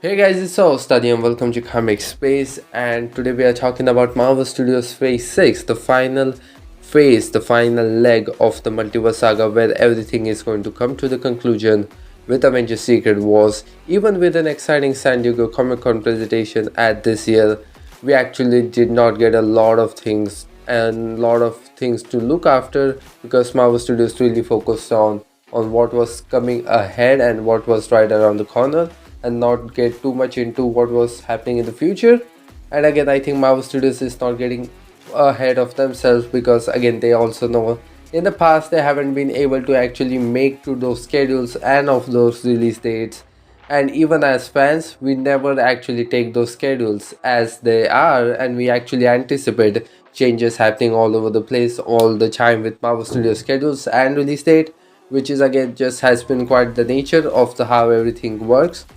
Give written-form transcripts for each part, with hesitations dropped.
Hey guys, it's all Study and welcome to Comic Space, and today we are talking about Marvel Studios Phase 6, the final phase, the final leg of the Multiverse Saga where everything is going to come to the conclusion with Avengers Secret Wars. Even with an exciting San Diego Comic Con presentation at this year, we actually did not get a lot of things and lot of things to look after because Marvel Studios really focused on what was coming ahead and what was right around the corner and not get too much into what was happening in the future. And again, I think Marvel Studios is not getting ahead of themselves because again they also know in the past they haven't been able to actually make to those schedules and of those release dates, and even as fans we never actually take those schedules as they are, and we actually anticipate changes happening all over the place all the time with Marvel Studios schedules and release date, which is again just has been quite the nature of the how everything works.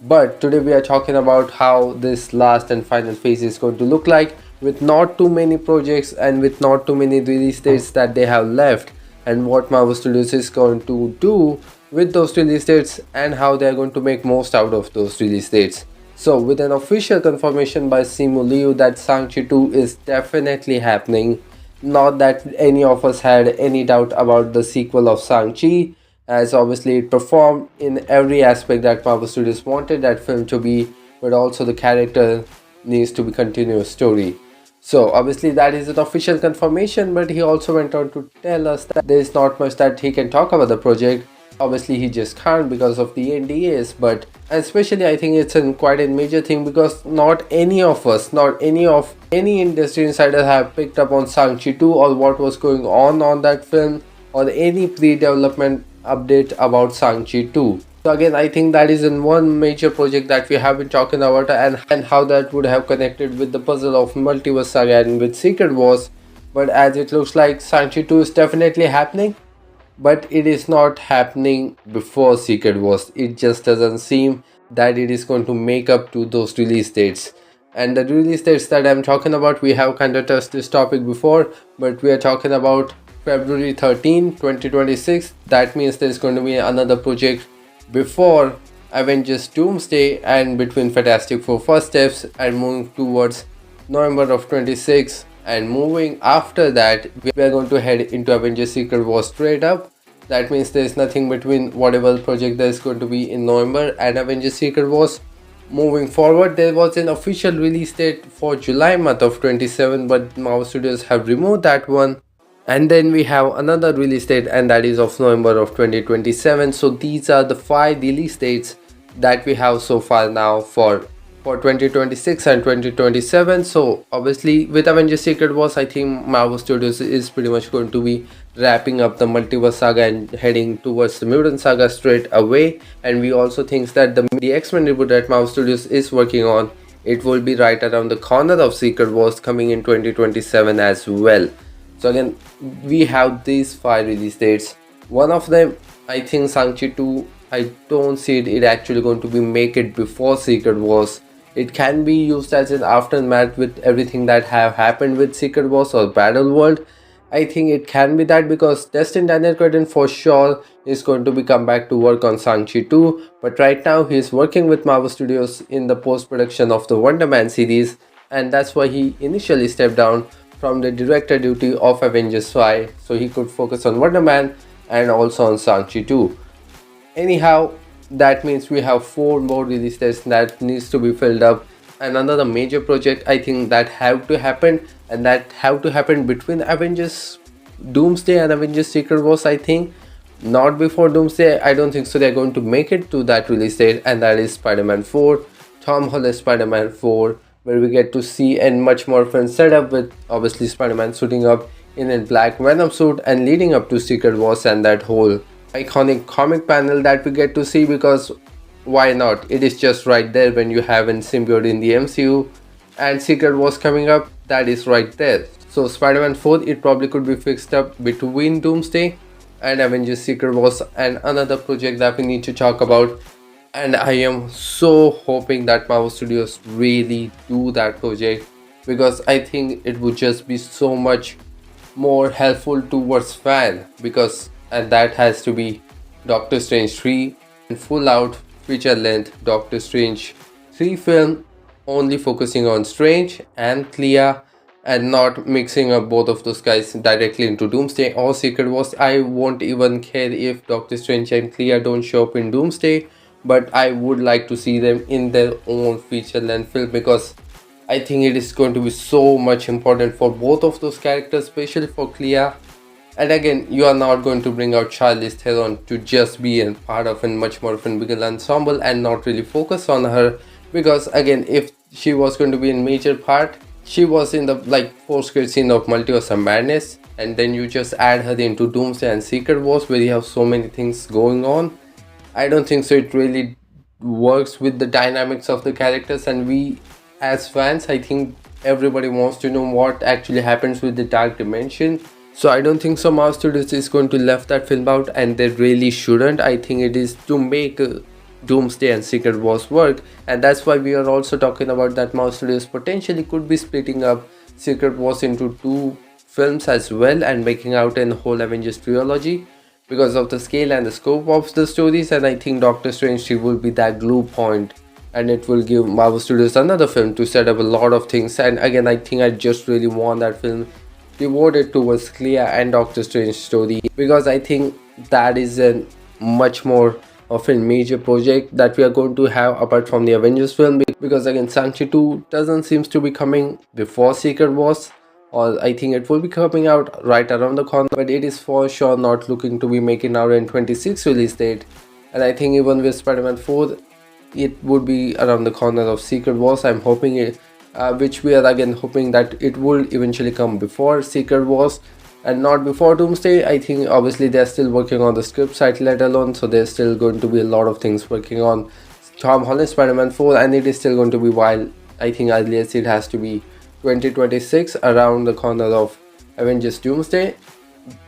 But today we are talking about how this last and final phase is going to look like, with not too many projects and with not too many release dates that they have left, and what Marvel Studios is going to do with those release dates and how they are going to make most out of those release dates. So with an official confirmation by Simu Liu that Shang-Chi 2 is definitely happening, not that any of us had any doubt about the sequel of Shang-Chi, as obviously it performed in every aspect that Marvel Studios wanted that film to be, but also the character needs to be continuous story. So obviously that is an official confirmation, but he also went on to tell us that there is not much that he can talk about the project. Obviously he just can't because of the NDAs, but especially I think it's quite a major thing because not any of us, not any of any industry insider have picked up on Shang-Chi 2 or what was going on that film or any pre-development update about Shang-Chi 2. So again, I think that is in one major project that we have been talking about, and how that would have connected with the puzzle of Multiverse Saga and with Secret Wars. But as it looks like Shang-Chi 2 is definitely happening, but it is not happening before Secret Wars. It just doesn't seem that it is going to make up to those release dates. And the release dates that I'm talking about, we have kind of touched this topic before, but we are talking about February 13, 2026. That means there's going to be another project before Avengers Doomsday and between Fantastic Four first steps, and moving towards November of 26, and moving after that we are going to head into Avengers Secret Wars straight up. That means there's nothing between whatever project there is going to be in November and Avengers Secret Wars. Moving forward, there was an official release date for July month of 27, but Marvel Studios have removed that one. And then we have another release date, and that is of November of 2027. So these are the 5 release dates that we have so far now for 2026 and 2027. So obviously with Avengers Secret Wars, I think Marvel Studios is pretty much going to be wrapping up the Multiverse Saga and heading towards the Mutant Saga straight away. And we also think that the X-Men reboot that Marvel Studios is working on, it will be right around the corner of Secret Wars coming in 2027 as well. So again, we have these 5 release dates. One of them, I think Shang-Chi 2, I don't see it actually going to be make it before Secret Wars. It can be used as an aftermath with everything that have happened with Secret Wars or Battle World. I think it can be that because Destin Daniel Cretton for sure is going to be come back to work on Shang-Chi 2. But right now he is working with Marvel Studios in the post-production of the Wonder Man series, and that's why he initially stepped down from the director duty of Avengers 5, so he could focus on Wonder Man and also on Shang-Chi 2. Anyhow, that means we have 4 more release dates that needs to be filled up, and another major project I think that have to happen, and that have to happen between Avengers Doomsday and Avengers Secret Wars. I think not before Doomsday, I don't think so they're going to make it to that release date, and that is Spider-Man 4, Tom Holland's Spider-Man 4, where we get to see a much more fun setup with obviously Spider-Man suiting up in a black Venom suit and leading up to Secret Wars and that whole iconic comic panel that we get to see, because why not? It is just right there when you have a symbiote in the MCU and Secret Wars coming up, that is right there. So Spider-Man 4, it probably could be fixed up between Doomsday and Avengers Secret Wars. And another project that we need to talk about, and I am so hoping that Marvel Studios really do that project, because I think it would just be so much more helpful towards fan, because and that has to be Doctor Strange 3 and full out feature length Doctor Strange 3 film only focusing on Strange and Clea and not mixing up both of those guys directly into Doomsday or Secret Wars. I won't even care if Doctor Strange and Clea don't show up in Doomsday, but I would like to see them in their own feature-length film because I think it is going to be so much important for both of those characters, especially for Clea. And again, you are not going to bring out Charlize Theron to just be a part of a much more of a bigger ensemble and not really focus on her, because again, if she was going to be a major part, she was in the post-credit scene of Multiverse of Madness, and then you just add her into Doomsday and Secret Wars where you have so many things going on. I don't think so it really works with the dynamics of the characters, and we as fans, I think everybody wants to know what actually happens with the Dark Dimension. So I don't think so Marvel Studios is going to left that film out, and they really shouldn't. I think it is to make Doomsday and Secret Wars work, and that's why we are also talking about that Marvel Studios potentially could be splitting up Secret Wars into 2 films as well and making out a whole Avengers trilogy because of the scale and the scope of the stories. And I think Doctor Strange will be that glue point, and it will give Marvel Studios another film to set up a lot of things. And again, I think I just really want that film devoted towards Clea and Doctor Strange story, because I think that is a much more of a major project that we are going to have apart from the Avengers film, because again, Shang-Chi 2 doesn't seem to be coming before Secret Wars, or I think it will be coming out right around the corner, but it is for sure not looking to be making out in 26 release date. And I think even with Spider-Man 4, it would be around the corner of Secret Wars. I'm hoping it, which we are again hoping that it will eventually come before Secret Wars and not before Doomsday. I think obviously they're still working on the script side, let alone, so there's still going to be a lot of things working on Tom Holland Spider-Man 4, and it is still going to be, while I think earliest it has to be 2026 around the corner of Avengers Doomsday.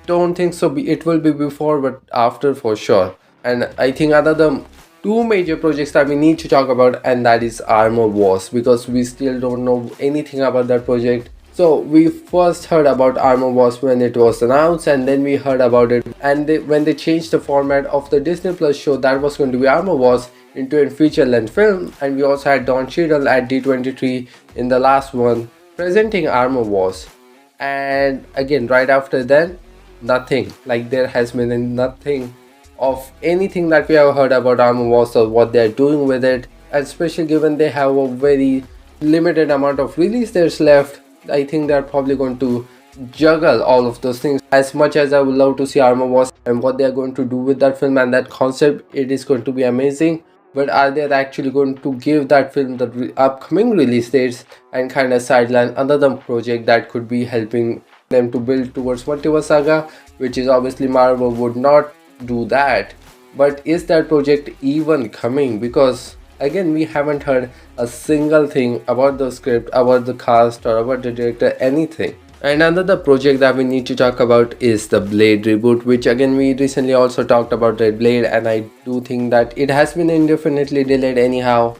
Don't think so it will be before, but after for sure. And I think another 2 major projects that we need to talk about, and that is Armor Wars, because we still don't know anything about that project. So we first heard about Armor Wars when it was announced, and then we heard about it and when they changed the format of the Disney Plus show that was going to be Armor Wars into a feature-length film. And we also had Don Cheadle at D23 in the last one presenting Armor Wars, and again right after then nothing, there has been nothing of anything that we have heard about Armor Wars or what they're doing with it, especially given they have a very limited amount of release dates left. I think they're probably going to juggle all of those things. As much as I would love to see Armor Wars and what they're going to do with that film and that concept, it is going to be amazing, but are they actually going to give that film the upcoming release dates and kind of sideline another project that could be helping them to build towards Multiverse Saga, which is obviously Marvel would not do that. But is that project even coming? Because again, we haven't heard a single thing about the script, about the cast, or about the director, anything. And another project that we need to talk about is the Blade reboot, which again we recently also talked about Red Blade, and I do think that it has been indefinitely delayed anyhow.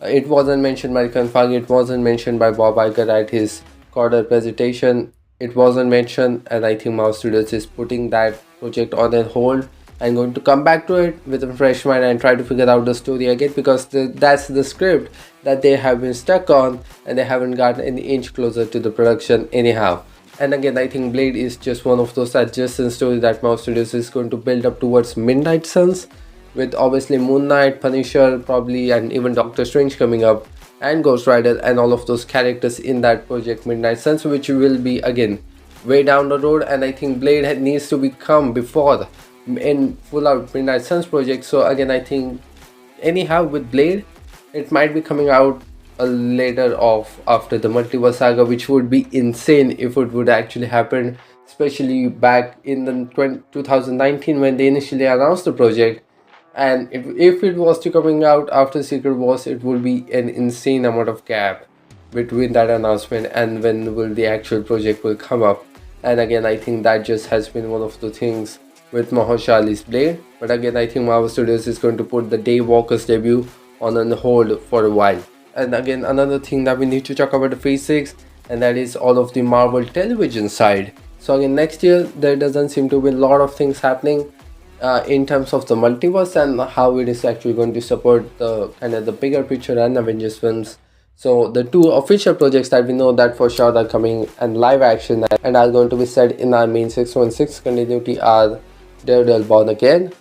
It wasn't mentioned by Kevin Feige, it wasn't mentioned by Bob Iger at his quarter presentation, it wasn't mentioned, and I think Marvel Studios is putting that project on a hold and going to come back to it with a fresh mind and try to figure out the story again, because that's the script that they have been stuck on and they haven't gotten an inch closer to the production anyhow. And again, I think Blade is just one of those adjacent stories that Marvel Studios is going to build up towards Midnight Suns, with obviously Moon Knight, Punisher probably, and even Doctor Strange coming up, and Ghost Rider and all of those characters in that project Midnight Suns, which will be again way down the road. And I think Blade needs to become before in full out Midnight Suns project. So again, I think anyhow with Blade, it might be coming out later off after the Multiverse Saga, which would be insane if it would actually happen, especially back in the 2019 when they initially announced the project. And if it was to coming out after Secret Wars, it will be an insane amount of gap between that announcement and when will the actual project will come up. And again, I think that just has been one of the things with Mahershala's Blade. But again, I think Marvel Studios is going to put the Dave Walker's debut on hold for a while. And again, another thing that we need to talk about the Phase 6, and that is all of the Marvel television side. So again, next year there doesn't seem to be a lot of things happening. in terms of the multiverse and how it is actually going to support the kind of the bigger picture and Avengers films. So the two official projects that we know that for sure are coming and live action and are going to be set in our main 616 continuity are Daredevil Born Again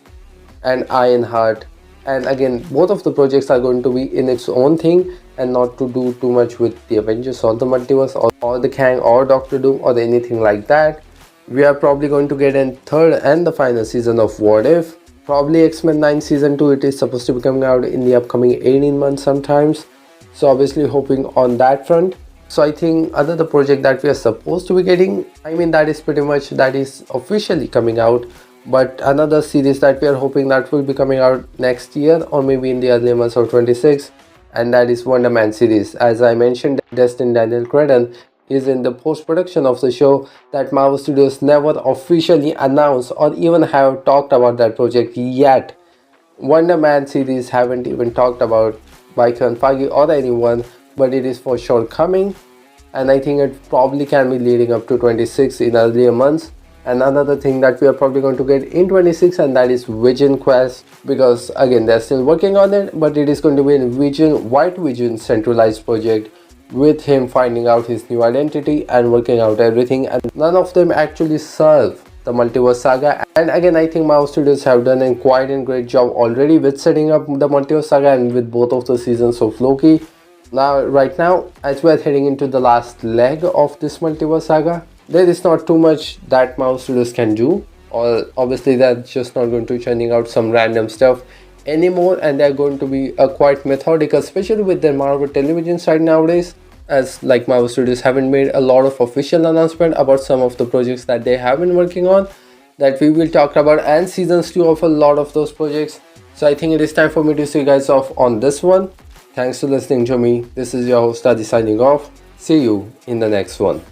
and IRONHEART. And again, both of the projects are going to be in its own thing and not to do too much with the Avengers or the multiverse or the Kang or Doctor Doom or anything like that. We are probably going to get a third and the final season of What If. Probably X-Men 9 season 2, it is supposed to be coming out in the upcoming 18 months sometimes. So obviously hoping on that front. So I think another project that we are supposed to be getting, I mean that is pretty much, that is officially coming out. But another series that we are hoping that will be coming out next year or maybe in the early months of 26, and that is Wonder Man series. As I mentioned, Destin Daniel Cretton is in the post-production of the show that Marvel Studios never officially announced or even have talked about that project yet. Wonder Man series haven't even talked about by Kevin Feige or anyone, but it is for sure coming, and I think it probably can be leading up to 26 in earlier months. And another thing that we are probably going to get in 26, and that is Vision Quest, because again they're still working on it, but it is going to be a White Vision centralized project with him finding out his new identity and working out everything, and none of them actually serve the Multiverse Saga. And again, I think Marvel Studios have done a quite a great job already with setting up the Multiverse Saga and with both of the seasons of Loki. Right now, as we are heading into the last leg of this Multiverse Saga, there is not too much that Marvel Studios can do, or obviously they're just not going to be churning out some random stuff anymore, and they're going to be quite methodical, especially with their Marvel television side nowadays, as like Marvel Studios haven't made a lot of official announcement about some of the projects that they have been working on that we will talk about, and seasons 2 of a lot of those projects. So I think it is time for me to see you guys off on this one. Thanks for listening to me. This is your host Adi signing off. See you in the next one.